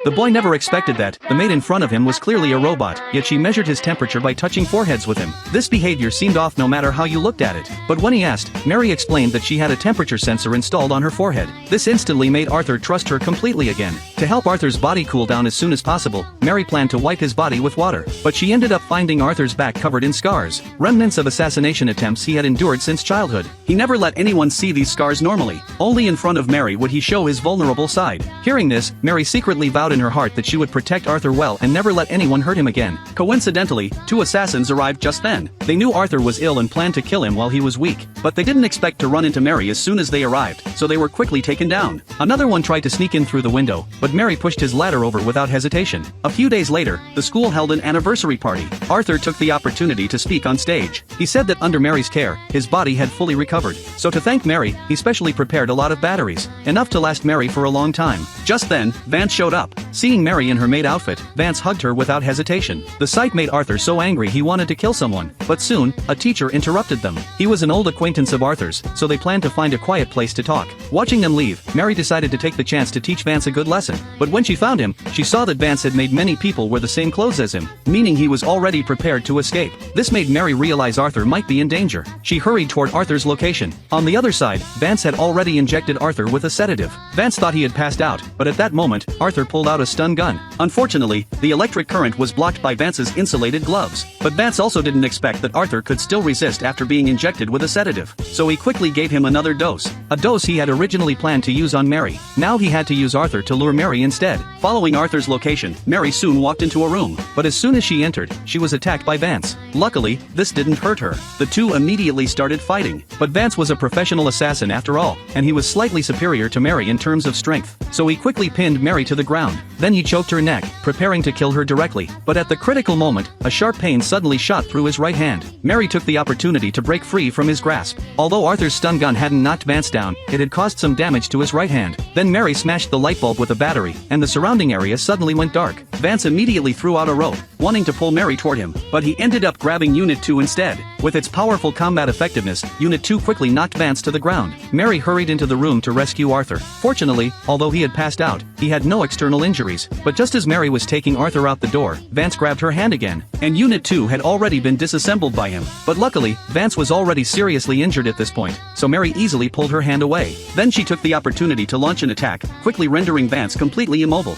The boy never expected that. The maid in front of him was clearly a robot, yet she measured his temperature by touching foreheads with him. This behavior seemed off no matter how you looked at it. But when he asked, Mary explained that she had a temperature sensor installed on her forehead. This instantly made Arthur trust her completely again. To help Arthur's body cool down as soon as possible, Mary planned to wipe his body with water. But she ended up finding Arthur's back covered in scars, remnants of assassination attempts he had endured since childhood. He never let anyone see these scars normally. Only in front of Mary would he show his vulnerable side. Hearing this, Mary secretly vowed in her heart that she would protect Arthur well and never let anyone hurt him again. Coincidentally, two assassins arrived just then. They knew Arthur was ill and planned to kill him while he was weak, but they didn't expect to run into Mary as soon as they arrived, so they were quickly taken down. Another one tried to sneak in through the window, but Mary pushed his ladder over without hesitation. A few days later, the school held an anniversary party. Arthur took the opportunity to speak on stage. He said that under Mary's care, his body had fully recovered. So to thank Mary, he specially prepared a lot of batteries, enough to last Mary for a long time. Just then, Vance showed up. Seeing Mary in her maid outfit, Vance hugged her without hesitation. The sight made Arthur so angry he wanted to kill someone, but soon, a teacher interrupted them. He was an old acquaintance of Arthur's, so they planned to find a quiet place to talk. Watching them leave, Mary decided to take the chance to teach Vance a good lesson. But when she found him, she saw that Vance had made many people wear the same clothes as him, meaning he was already prepared to escape. This made Mary realize Arthur might be in danger. She hurried toward Arthur's location. On the other side, Vance had already injected Arthur with a sedative. Vance thought he had passed out, but at that moment, Arthur pulled out a stun gun. Unfortunately, the electric current was blocked by Vance's insulated gloves. But Vance also didn't expect that Arthur could still resist after being injected with a sedative. So he quickly gave him another dose. A dose he had originally planned to use on Mary. Now he had to use Arthur to lure Mary instead. Following Arthur's location, Mary soon walked into a room. But as soon as she entered, she was attacked by Vance. Luckily, this didn't hurt her. The two immediately started fighting. But Vance was a professional assassin after all, and he was slightly superior to Mary in terms of strength. So he quickly pinned Mary to the ground. Then he choked her neck, preparing to kill her directly. But at the critical moment, a sharp pain suddenly shot through his right hand. Mary took the opportunity to break free from his grasp. Although Arthur's stun gun hadn't knocked Vance down, it had caused some damage to his right hand. Then Mary smashed the light bulb with a battery, and the surrounding area suddenly went dark. Vance immediately threw out a rope, wanting to pull Mary toward him, but he ended up grabbing Unit 2 instead. With its powerful combat effectiveness, Unit 2 quickly knocked Vance to the ground. Mary hurried into the room to rescue Arthur. Fortunately, although he had passed out, he had no external injuries. But just as Mary was taking Arthur out the door, Vance grabbed her hand again, and Unit 2 had already been disassembled by him. But luckily, Vance was already seriously injured at this point, so Mary easily pulled her hand away. Then she took the opportunity to launch an attack, quickly rendering Vance completely immobile.